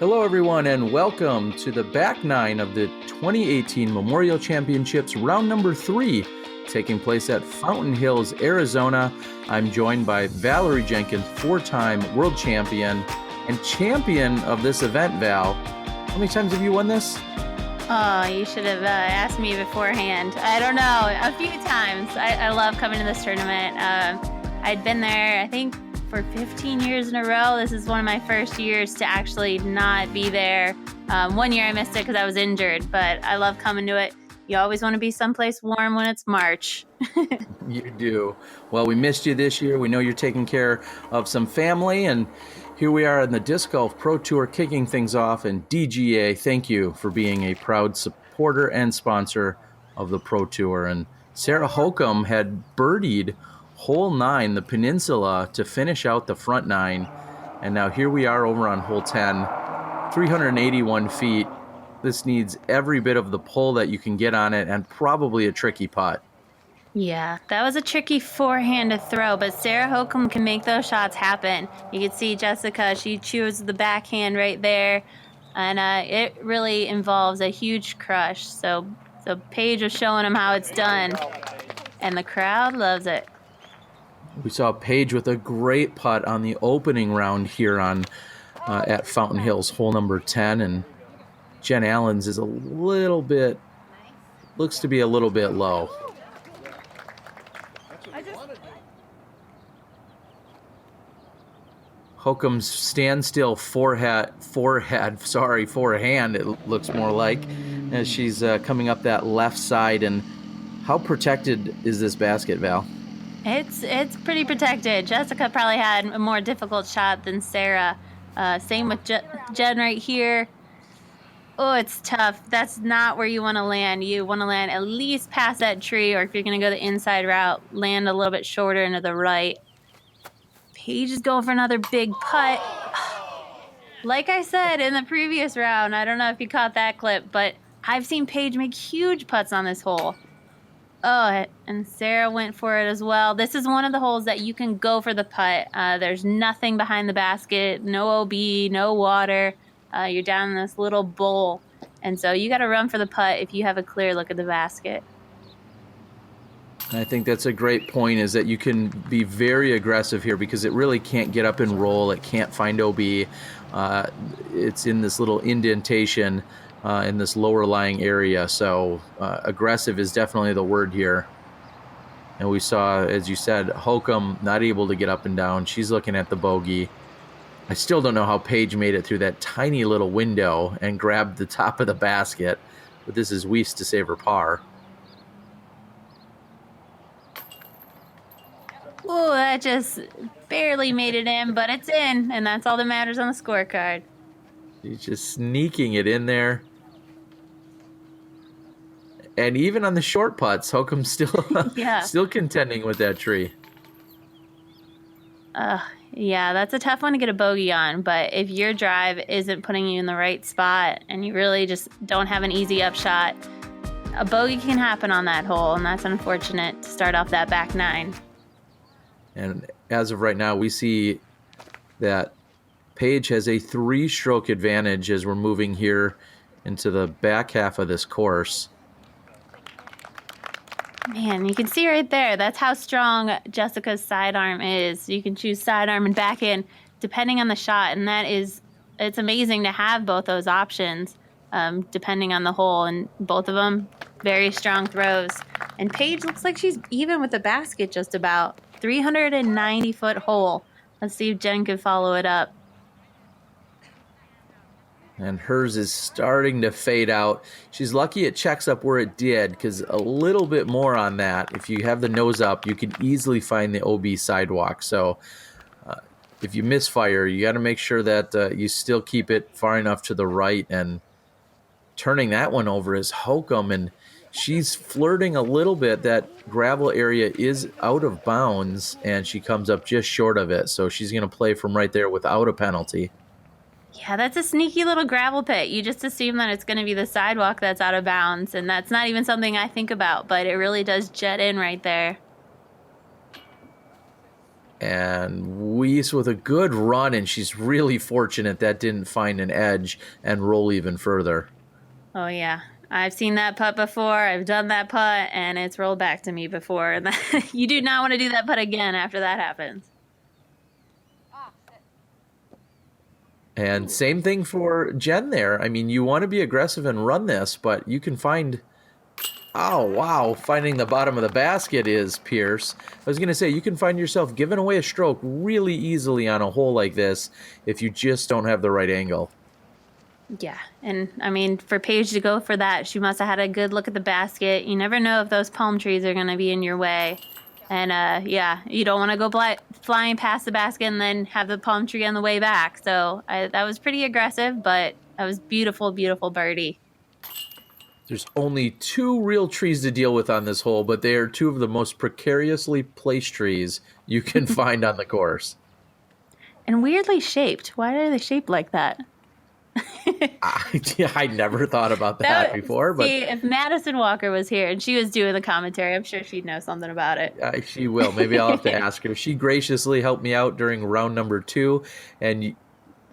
Hello, everyone, and welcome to the back nine of the 2018 Memorial Championships round number 3, taking place at Fountain Hills, Arizona. I'm joined by Valarie Jenkins, 4-time world champion and champion of this event. Val, how many times have you won this? Oh, you should have asked me beforehand. I don't know, a few times. I love coming to this tournament. I'd been there, I think, for 15 years in a row. This is one of my first years to actually not be there. 1 year I missed it because I was injured, but I love coming to it. You always want to be someplace warm when it's March. You do. Well, we missed you this year. We know you're taking care of some family, and here we are in the Disc Golf Pro Tour kicking things off. And DGA, thank you for being a proud supporter and sponsor of the Pro Tour. And Sarah Hokom had birdied hole 9, the Peninsula, to finish out the front 9. And now here we are over on hole 10, 381 feet. This needs every bit of the pull that you can get on it, and probably a tricky putt. Yeah, that was a tricky forehand to throw, but Sarah Hokom can make those shots happen. You can see Jessica, she chose the backhand right there, and it really involves a huge crush. So Paige was showing them how it's done, and the crowd loves it. We saw Paige with a great putt on the opening round here on at Fountain Hills, hole number 10, and Jen Allen's is a little bit, looks to be a little bit low. Hokom's standstill forehand, it looks more like, as she's coming up that left side. And how protected is this basket, Val? It's pretty protected. Jessica probably had a more difficult shot than Sarah. Same with Jen right here. Oh, it's tough. That's not where you want to land. You want to land at least past that tree, or if you're going to go the inside route, land a little bit shorter into the right. Paige is going for another big putt. Like I said in the previous round, I don't know if you caught that clip, but I've seen Paige make huge putts on this hole. Oh, and Sarah went for it as well. This is one of the holes that you can go for the putt. There's nothing behind the basket, no OB, no water. You're down in this little bowl. And so you got to run for the putt if you have a clear look at the basket. I think that's a great point, is that you can be very aggressive here because it really can't get up and roll. It can't find OB. It's in this little indentation in this lower lying area. So aggressive is definitely the word here. And we saw, as you said, Hokom not able to get up and down. She's looking at the bogey. I still don't know how Paige made it through that tiny little window and grabbed the top of the basket. But this is Weese to save her par. Oh, that just barely made it in, but it's in, and that's all that matters on the scorecard. She's just sneaking it in there. And even on the short putts, Hokom's still contending with that tree. Yeah, that's a tough one to get a bogey on, but if your drive isn't putting you in the right spot and you really just don't have an easy upshot, a bogey can happen on that hole, and that's unfortunate to start off that back 9. And as of right now, we see that Paige has a 3-stroke advantage as we're moving here into the back half of this course. Man, you can see right there, that's how strong Jessica's sidearm is. You can choose sidearm and backhand depending on the shot, and it's amazing to have both those options depending on the hole, and both of them very strong throws. And Paige looks like she's even with the basket just about. 390-foot hole. Let's see if Jen can follow it up. And hers is starting to fade out. She's lucky it checks up where it did, because a little bit more on that, if you have the nose up, you can easily find the OB sidewalk. So if you misfire, you got to make sure that you still keep it far enough to the right. And turning that one over is Hokom, and she's flirting a little bit. That gravel area is out of bounds, and she comes up just short of it. So she's going to play from right there without a penalty. Yeah, that's a sneaky little gravel pit. You just assume that it's going to be the sidewalk that's out of bounds, and that's not even something I think about, but it really does jet in right there. And Weese with a good run, and she's really fortunate that didn't find an edge and roll even further. Oh, yeah. I've seen that putt before. I've done that putt, and it's rolled back to me before. And you do not want to do that putt again after that happens. And same thing for Jen there. I mean, you want to be aggressive and run this, but you can find... Oh, wow. Finding the bottom of the basket is Pierce. I was going to say, you can find yourself giving away a stroke really easily on a hole like this if you just don't have the right angle. Yeah. And, I mean, for Paige to go for that, she must have had a good look at the basket. You never know if those palm trees are going to be in your way. And, yeah, you don't want to go flying past the basket and then have the palm tree on the way back. So that was pretty aggressive, but that was beautiful, beautiful birdie. There's only 2 real trees to deal with on this hole, but they are 2 of the most precariously placed trees you can find on the course. And weirdly shaped. Why are they shaped like that? I never thought about that before. But see, if Madison Walker was here and she was doing the commentary, I'm sure she'd know something about it. She will. Maybe I'll have to ask her. She graciously helped me out during round number 2, and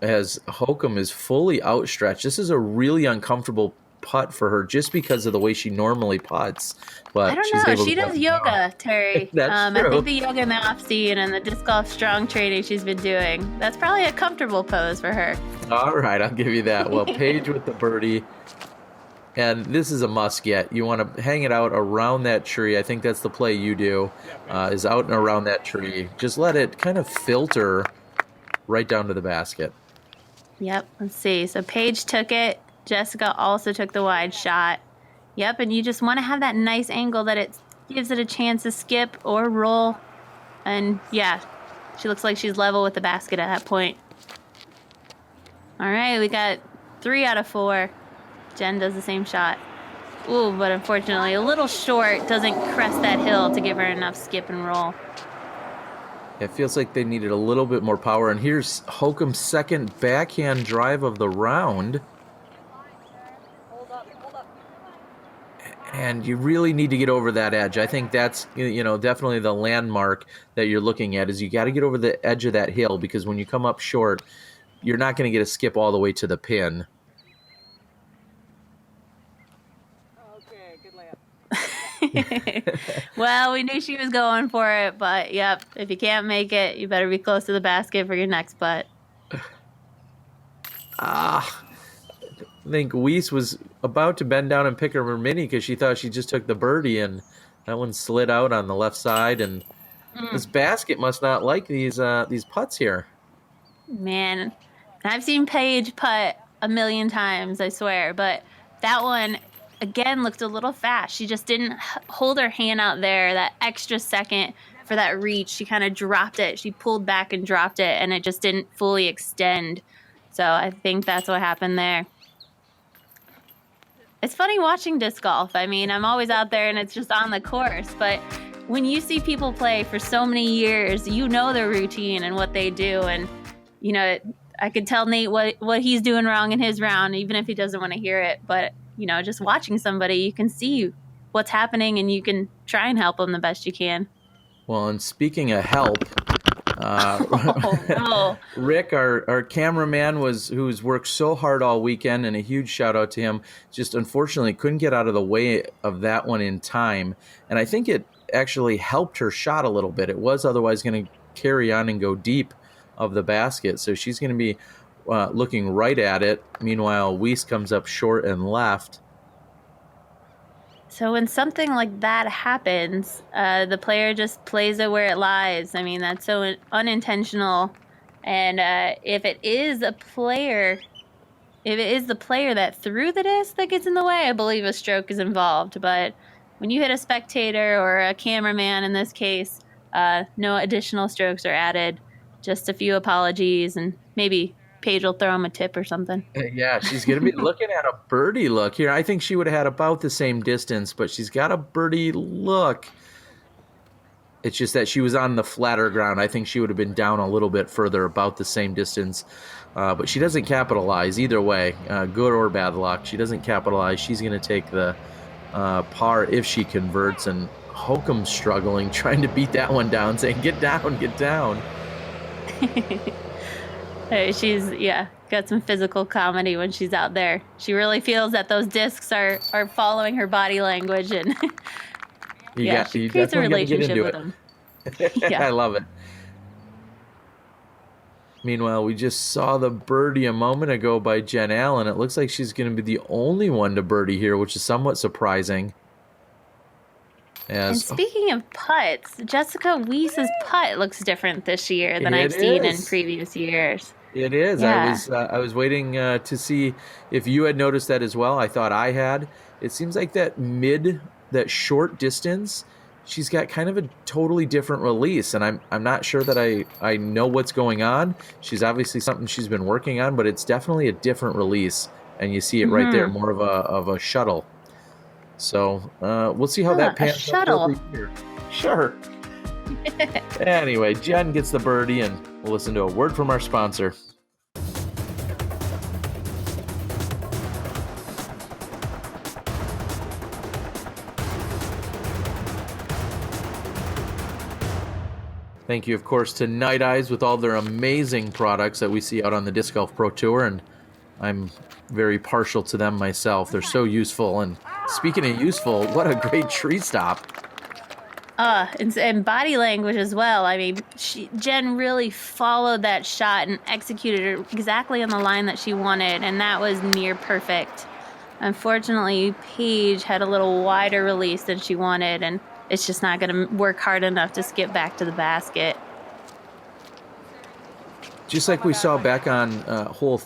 as Hokom is fully outstretched, this is a really uncomfortable putt for her just because of the way she normally putts. But I don't know. She does yoga, Terry. That's true. I think the yoga in the off season and the disc golf strong training she's been doing, that's probably a comfortable pose for her. All right, I'll give you that. Well, Paige with the birdie. And this is a must get. You want to hang it out around that tree. I think that's the play you do, is out and around that tree. Just let it kind of filter right down to the basket. Yep, let's see. So Paige took it. Jessica also took the wide shot. Yep, and you just want to have that nice angle that it gives it a chance to skip or roll. And yeah, she looks like she's level with the basket at that point. All right, we got 3 out of 4. Jen does the same shot. Ooh, but unfortunately a little short, doesn't crest that hill to give her enough skip and roll. It feels like they needed a little bit more power. And here's Hokom's second backhand drive of the round. And you really need to get over that edge. I think that's, definitely the landmark that you're looking at is you got to get over the edge of that hill, because when you come up short, you're not going to get a skip all the way to the pin. Okay, good layup. Well, we knew she was going for it, but yep, if you can't make it, you better be close to the basket for your next putt. I think Weese was about to bend down and pick her mini because she thought she just took the birdie, and that one slid out on the left side. And this basket must not like these putts here. Man, I've seen Paige putt a million times, I swear, but that one again looked a little fast. She just didn't hold her hand out there that extra second for that reach. She kind of dropped it. She pulled back and dropped it, and it just didn't fully extend. So I think that's what happened there. It's funny watching disc golf. I mean, I'm always out there and it's just on the course, but when you see people play for so many years, you know their routine and what they do. And, I could tell Nate what he's doing wrong in his round, even if he doesn't want to hear it. But, just watching somebody, you can see what's happening and you can try and help them the best you can. Well, and speaking of help, Rick, our cameraman, who's worked so hard all weekend, and a huge shout out to him, just unfortunately couldn't get out of the way of that one in time. And I think it actually helped her shot a little bit. It was otherwise going to carry on and go deep of the basket. So she's going to be looking right at it. Meanwhile, Weese comes up short and left. So when something like that happens, the player just plays it where it lies. I mean, that's so unintentional. And if it is the player that threw the disc that gets in the way, I believe a stroke is involved. But when you hit a spectator or a cameraman in this case, no additional strokes are added. Just a few apologies, and maybe Paige will throw him a tip or something. Yeah, she's going to be looking at a birdie look here. I think she would have had about the same distance, but she's got a birdie look. It's just that she was on the flatter ground. I think she would have been down a little bit further, about the same distance. But she doesn't capitalize either way, good or bad luck. She doesn't capitalize. She's going to take the par if she converts, and Hokom struggling, trying to beat that one down, saying, get down, get down. She's got some physical comedy when she's out there. She really feels that those discs are following her body language, and she You creates a definitely got to get relationship into with it. them. Yeah. I love it. Meanwhile, we just saw the birdie a moment ago by Jen Allen. It looks like she's going to be the only one to birdie here, which is somewhat surprising. And speaking of putts, Jessica Weese's putt looks different this year than I've seen in previous years. It is. Yeah. I was waiting to see if you had noticed that as well. I thought I had. It seems like that short distance, she's got kind of a totally different release, and I'm not sure that I know what's going on. She's obviously something she's been working on, but it's definitely a different release, and you see it right there, more of a shuttle. So we'll see how that pans out over here. Sure. Anyway, Jen gets the birdie, and we'll listen to a word from our sponsor. Thank you, of course, to Night Eyes with all their amazing products that we see out on the Disc Golf Pro Tour, and I'm very partial to them myself. They're so useful, and speaking of useful, what a great tree stop. And body language as well. I mean, Jen really followed that shot and executed it exactly on the line that she wanted, and that was near perfect. Unfortunately, Paige had a little wider release than she wanted, and it's just not going to work hard enough to skip back to the basket. Just like we saw back on hole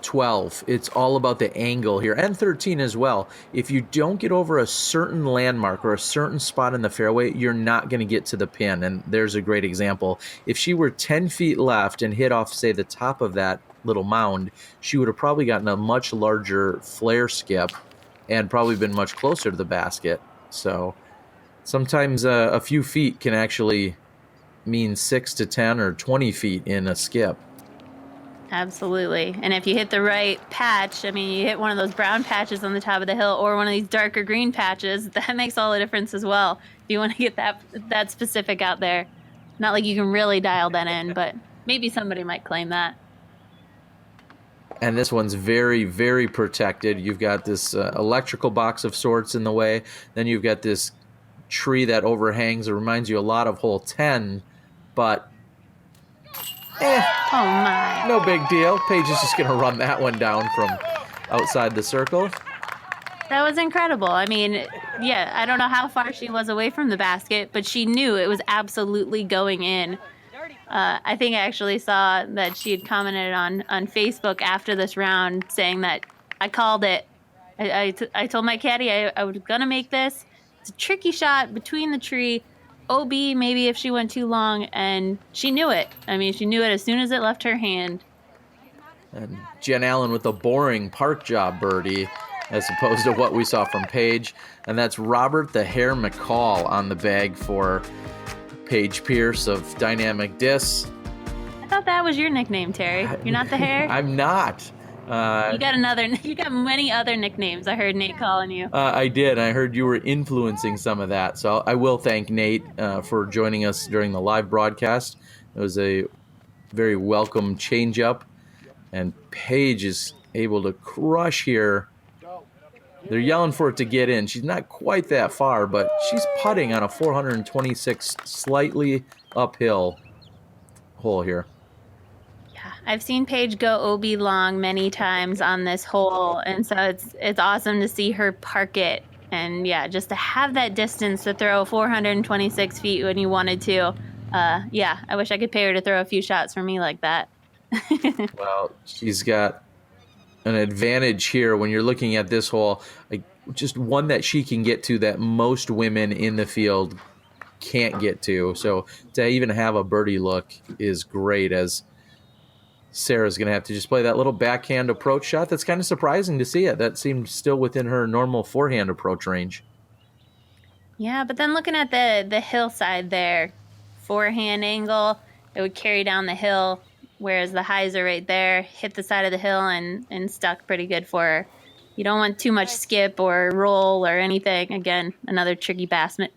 12, it's all about the angle here, and 13 as well. If you don't get over a certain landmark or a certain spot in the fairway, you're not going to get to the pin, and there's a great example. If she were 10 feet left and hit off, say, the top of that little mound, she would have probably gotten a much larger flare skip and probably been much closer to the basket. So sometimes a few feet can actually mean 6 to 10 or 20 feet in a skip. Absolutely. And if you hit the right patch, I mean, you hit one of those brown patches on the top of the hill or one of these darker green patches, that makes all the difference as well. If you want to get that specific out there. Not like you can really dial that in, but maybe somebody might claim that. And this one's very, very protected. You've got this electrical box of sorts in the way. Then you've got this tree that overhangs. It reminds you a lot of hole 10, but oh my. No big deal. Paige is just going to run that one down from outside the circle. That was incredible. I mean, yeah, I don't know how far she was away from the basket, but she knew it was absolutely going in. I think I actually saw that she had commented on Facebook after this round saying that I called it. I told my caddy I was going to make this. It's a tricky shot between the tree. OB maybe if she went too long, and she knew it. I mean, she knew it as soon as it left her hand. And Jen Allen with a boring park job birdie as opposed to what we saw from Paige. And that's Robert the Hare McCall on the bag for Paige Pierce of Dynamic Discs. I thought that was your nickname, Terry. You're not the Hare? I'm not. You got many other nicknames. I heard Nate calling you. I did. I heard you were influencing some of that. So I will thank Nate for joining us during the live broadcast. It was a very welcome change-up. And Paige is able to crush here. They're yelling for it to get in. She's not quite that far, but she's putting on a 426 slightly uphill hole here. I've seen Paige go OB long many times on this hole, and so it's awesome to see her park it. And yeah, just to have that distance to throw 426 feet when you wanted to. Yeah, I wish I could pay her to throw a few shots for me like that. Well, she's got an advantage here when you're looking at this hole, like just one that she can get to that most women in the field can't get to. So to even have a birdie look is great, as Sarah's going to have to just play that little backhand approach shot. That's kind of surprising to see it. That seemed still within her normal forehand approach range. Yeah, but then looking at the hillside there, forehand angle, it would carry down the hill, whereas the highs are right there, hit the side of the hill and stuck pretty good for her. You don't want too much skip or roll or anything. Again, another tricky basket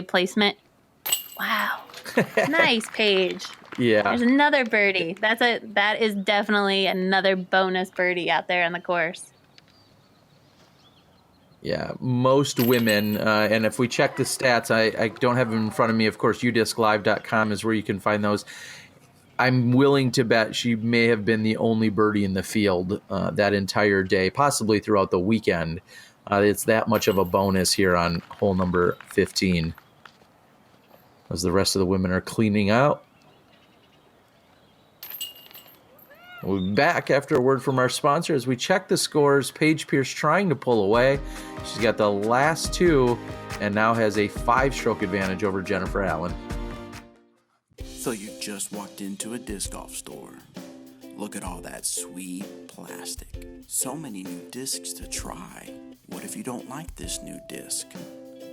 placement. Wow. Nice, Paige. Yeah. There's another birdie. That is definitely another bonus birdie out there on the course. Yeah, most women, and if we check the stats, I don't have them in front of me. Of course, udisclive.com is where you can find those. I'm willing to bet she may have been the only birdie in the field that entire day, possibly throughout the weekend. It's that much of a bonus here on hole number 15. As the rest of the women are cleaning out. We'll be back after a word from our sponsor as we check the scores. Paige Pierce trying to pull away. She's got the last two and now has a 5-stroke advantage over Jennifer Allen. So you just walked into a disc golf store. Look at all that sweet plastic. So many new discs to try. What if you don't like this new disc?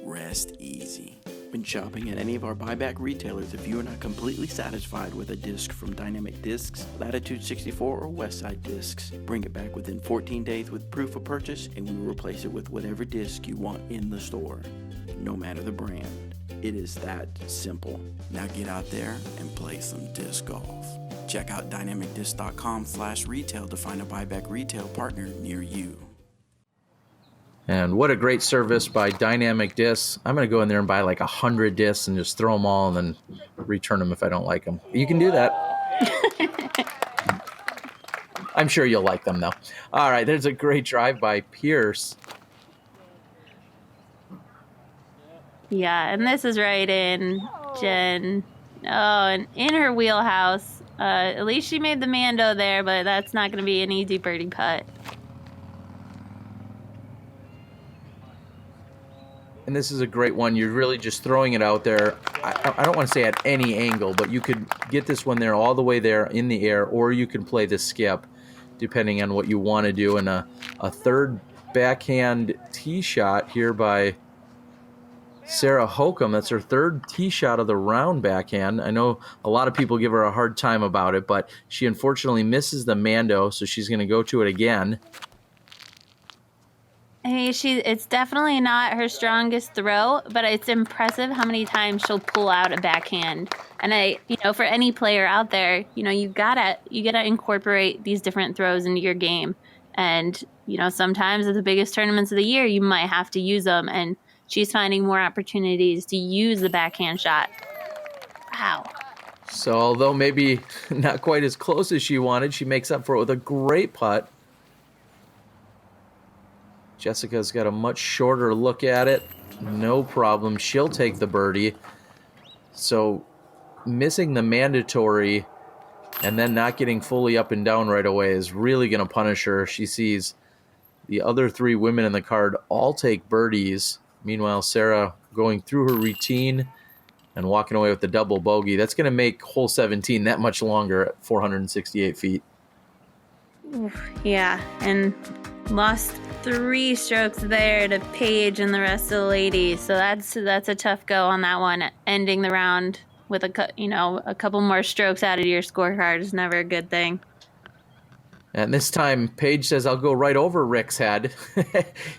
Rest easy. When shopping at any of our buyback retailers, if you are not completely satisfied with a disc from Dynamic Discs, Latitude 64, or Westside Discs, bring it back within 14 days with proof of purchase and we will replace it with whatever disc you want in the store, no matter the brand. It is that simple. Now get out there and play some disc golf. Check out dynamicdisc.com/retail to find a buyback retail partner near you. And what a great service by Dynamic Discs. I'm going to go in there and buy like 100 discs and just throw them all and then return them if I don't like them. You can do that. I'm sure you'll like them, though. All right, there's a great drive by Pierce. Yeah, and this is right in Jen. Oh, and in her wheelhouse. At least she made the Mando there, but that's not going to be an easy birdie putt. And this is a great one. You're really just throwing it out there. I don't want to say at any angle, but you could get this one there all the way there in the air, or you can play the skip, depending on what you want to do. And a third backhand tee shot here by Sarah Hokom. That's her third tee shot of the round backhand. I know a lot of people give her a hard time about it, but she unfortunately misses the Mando, so she's going to go to it again. Hey, it's definitely not her strongest throw, but it's impressive how many times she'll pull out a backhand. And for any player out there, you gotta incorporate these different throws into your game. And, sometimes at the biggest tournaments of the year, you might have to use them. And she's finding more opportunities to use the backhand shot. Wow. So although maybe not quite as close as she wanted, she makes up for it with a great putt. Jessica's got a much shorter look at it. No problem. She'll take the birdie. So missing the mandatory and then not getting fully up and down right away is really going to punish her. She sees the other three women in the card all take birdies. Meanwhile, Sarah going through her routine and walking away with the double bogey. That's going to make hole 17 that much longer at 468 feet. Yeah, and lost 3 strokes there to Paige and the rest of the ladies. So that's a tough go on that one. Ending the round with a couple more strokes out of your scorecard is never a good thing. And this time, Paige says, I'll go right over Rick's head.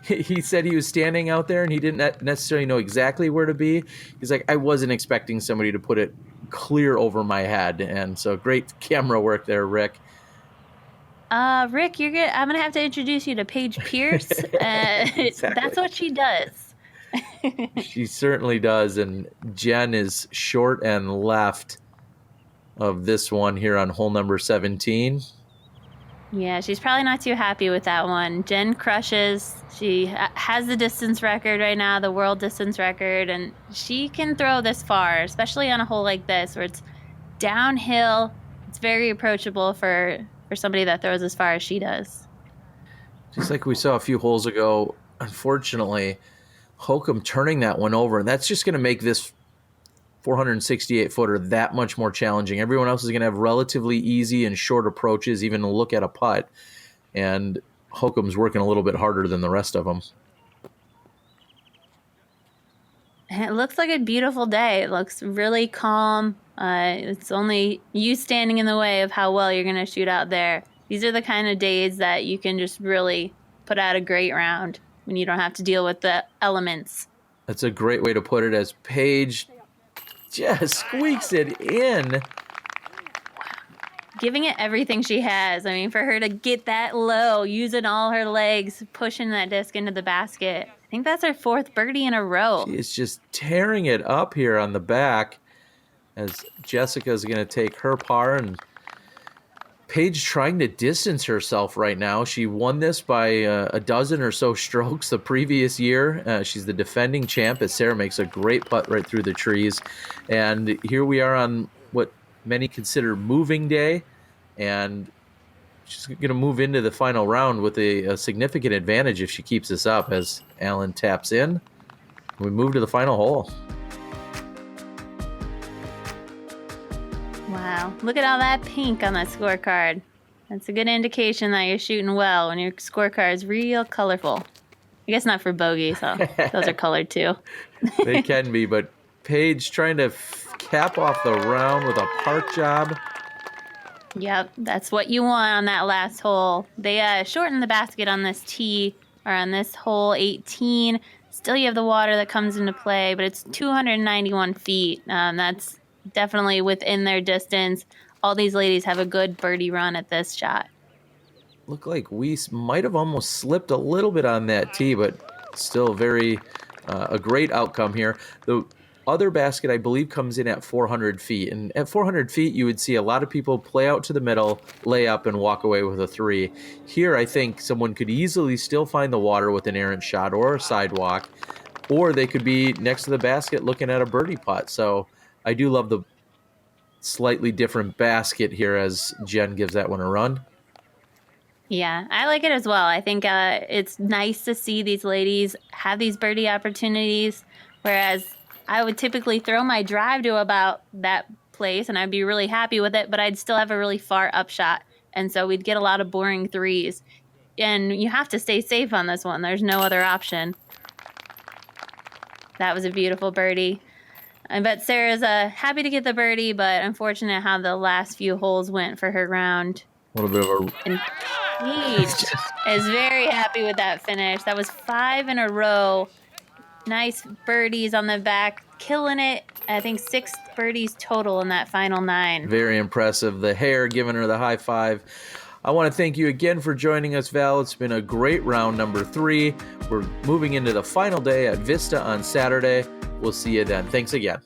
He said he was standing out there and he didn't necessarily know exactly where to be. He's like, I wasn't expecting somebody to put it clear over my head. And so great camera work there, Rick. Rick, I'm going to have to introduce you to Paige Pierce. Exactly. That's what she does. She certainly does. And Jen is short and left of this one here on hole number 17. Yeah, she's probably not too happy with that one. Jen crushes. She has the distance record right now, the world distance record, and she can throw this far, especially on a hole like this where it's downhill. It's very approachable for somebody that throws as far as she does. Just like we saw a few holes ago, unfortunately, Hokom turning that one over, and that's just going to make this 468-footer that much more challenging. Everyone else is going to have relatively easy and short approaches, even to look at a putt, and Hokom's working a little bit harder than the rest of them. And it looks like a beautiful day. It looks really calm. It's only you standing in the way of how well you're going to shoot out there. These are the kind of days that you can just really put out a great round when you don't have to deal with the elements. That's a great way to put it, as Paige just squeaks it in. Giving it everything she has. I mean, for her to get that low, using all her legs, pushing that disc into the basket. I think that's her 4th birdie in a row. She is just tearing it up here on the back, as Jessica's going to take her par, and Paige trying to distance herself right now. She won this by a dozen or so strokes the previous year. She's the defending champ, as Sarah makes a great putt right through the trees. And here we are on what many consider moving day, and she's going to move into the final round with a significant advantage if she keeps this up, as Alan taps in. We move to the final hole. Wow. Look at all that pink on that scorecard. That's a good indication that you're shooting well when your scorecard is real colorful. I guess not for bogey, so those are colored too. They can be, but Paige trying to cap off the round with a park job. Yep, that's what you want on that last hole. They shortened the basket on this tee, or on this hole 18. Still, you have the water that comes into play, but it's 291 feet. That's definitely within their distance. All these ladies have a good birdie run at this shot. Looked like Weese might have almost slipped a little bit on that tee, but still very a great outcome here. The other basket, I believe, comes in at 400 feet. And at 400 feet, you would see a lot of people play out to the middle, lay up, and walk away with a 3. Here, I think someone could easily still find the water with an errant shot or a sidewalk, or they could be next to the basket looking at a birdie putt. So I do love the slightly different basket here, as Jen gives that one a run. Yeah, I like it as well. I think it's nice to see these ladies have these birdie opportunities, whereas I would typically throw my drive to about that place and I'd be really happy with it, but I'd still have a really far up shot. And so we'd get a lot of boring 3s. And you have to stay safe on this one. There's no other option. That was a beautiful birdie. I bet Sarah's happy to get the birdie, but unfortunate how the last few holes went for her round. A little bit of a... And Paige is very happy with that finish. That was 5 in a row. Nice birdies on the back, killing it. I think 6 birdies total in that final 9. Very impressive. The hair giving her the high five. I want to thank you again for joining us, Val. It's been a great round number 3. We're moving into the final day at Vista on Saturday. We'll see you then. Thanks again.